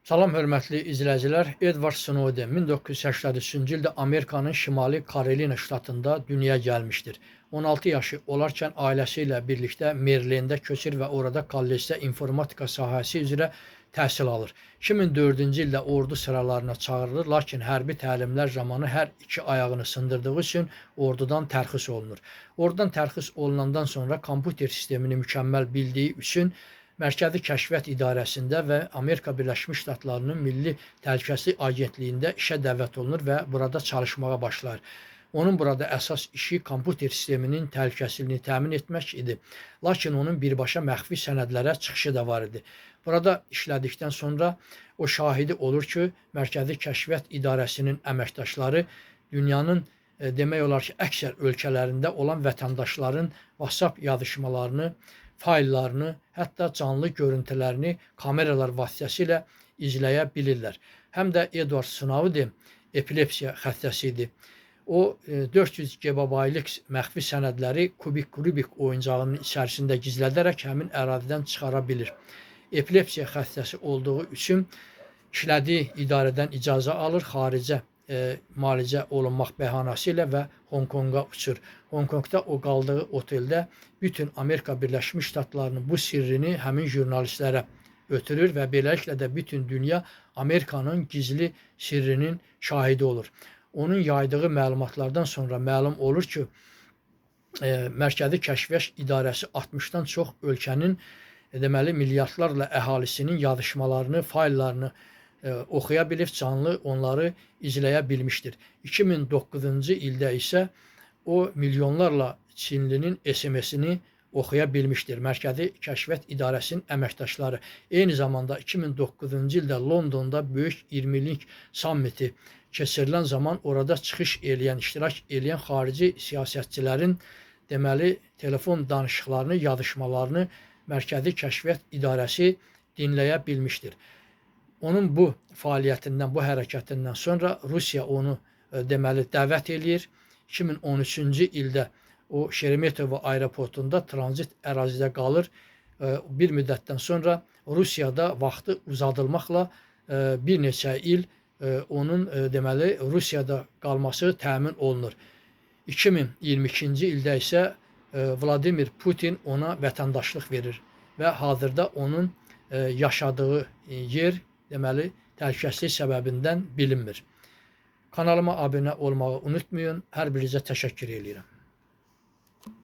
Salam hörmətli izləyicilər. Edward Snowden 1983-cü ildə Amerikanın Şimali Karolina ştatında dünyaya gəlmişdir. 16 yaşı olarkən ailəsi ilə birlikdə Merilenddə köçür və orada kollecdə informatika sahəsi üzrə təhsil alır. 2004-cü ildə ordu sıralarına çağırılır, lakin hərbi təlimlər zamanı hər iki ayağını sındırdığı üçün ordudan tərxis olunur. Ordudan tərxis olunandan sonra kompüter sistemini mükəmməl bildiyi üçün Mərkəzi Kəşfiyyat İdarəsində və Amerika Birləşmiş Ştatlarının Milli Təhlükəsizlik Agentliyində işə dəvət olunur və burada çalışmağa başlar. Onun burada əsas işi kompüter sisteminin təhlükəsizliyini təmin etmək idi. Lakin onun birbaşa məxfi sənədlərə çıxışı da var idi. Burada işlədikdən sonra o şahidi olur ki, Mərkəzi Kəşfiyyat İdarəsinin əməkdaşları dünyanın demək olar ki, əksər ölkələrində olan vətəndaşların WhatsApp yazışmalarını, fayllarını, hətta canlı görüntülərini kameralar vasitəsilə izləyə bilirlər. Həm də Edward Snowden epilepsiya xəstəsi idi. O 400 GB-lik məxfi sənədləri Rubik oyuncağının içərisində gizlədərək həmin ərazidən çıxara bilir. Epilepsiya xəstəsi olduğu üçün işlədiyi idarədən icazə alır, xaricə müalicə olunmaq bəhanəsi ilə və Honkonga uçur. Honkonqda o qaldığı oteldə bütün Amerika Birləşmiş Ştatlarının bu sirrini həmin jurnalistlərə ötürür və beləliklə də bütün dünya Amerikanın gizli sirrinin şahidi olur. Onun yaydığı məlumatlardan sonra məlum olur ki, Mərkəzi Kəşfiyyat İdarəsi 60-dan çox ölkənin deməli milyardlarla əhalisinin yazışmalarını, fayllarını oxuya bilib, canlı onları izləyə bilmişdir. 2009-cu ildə isə o milyonlarla Çinlinin SMS-ini oxuya bilmişdir. Mərkəzi Kəşfiyyat İdarəsinin əməkdaşları. Eyni zamanda 2009-cu ildə Londonda böyük 20-lik sammiti keçirilən zaman orada çıxış eləyən, iştirak eləyən xarici siyasətçilərin deməli telefon danışıqlarını, yazışmalarını Mərkəzi Kəşfiyyat İdarəsi dinləyə bilmişdir. Onun bu fəaliyyətindən, bu hərəkətindən sonra Rusiya onu deməli dəvət eləyir. 2013-cü ildə o Şeremetyevo aeroportunda tranzit ərazidə qalır. Bir müddətdən sonra Rusiyada vaxtı uzadılmaqla bir neçə il onun deməli Rusiyada qalması təmin olunur. 2022-ci ildə isə Vladimir Putin ona vətəndaşlıq verir və hazırda onun yaşadığı yer deməli təhlükəsizlik səbəbindən bilinmir. Kanalıma abunə olmağı unutmayın. Hər birinizə təşəkkür edirəm.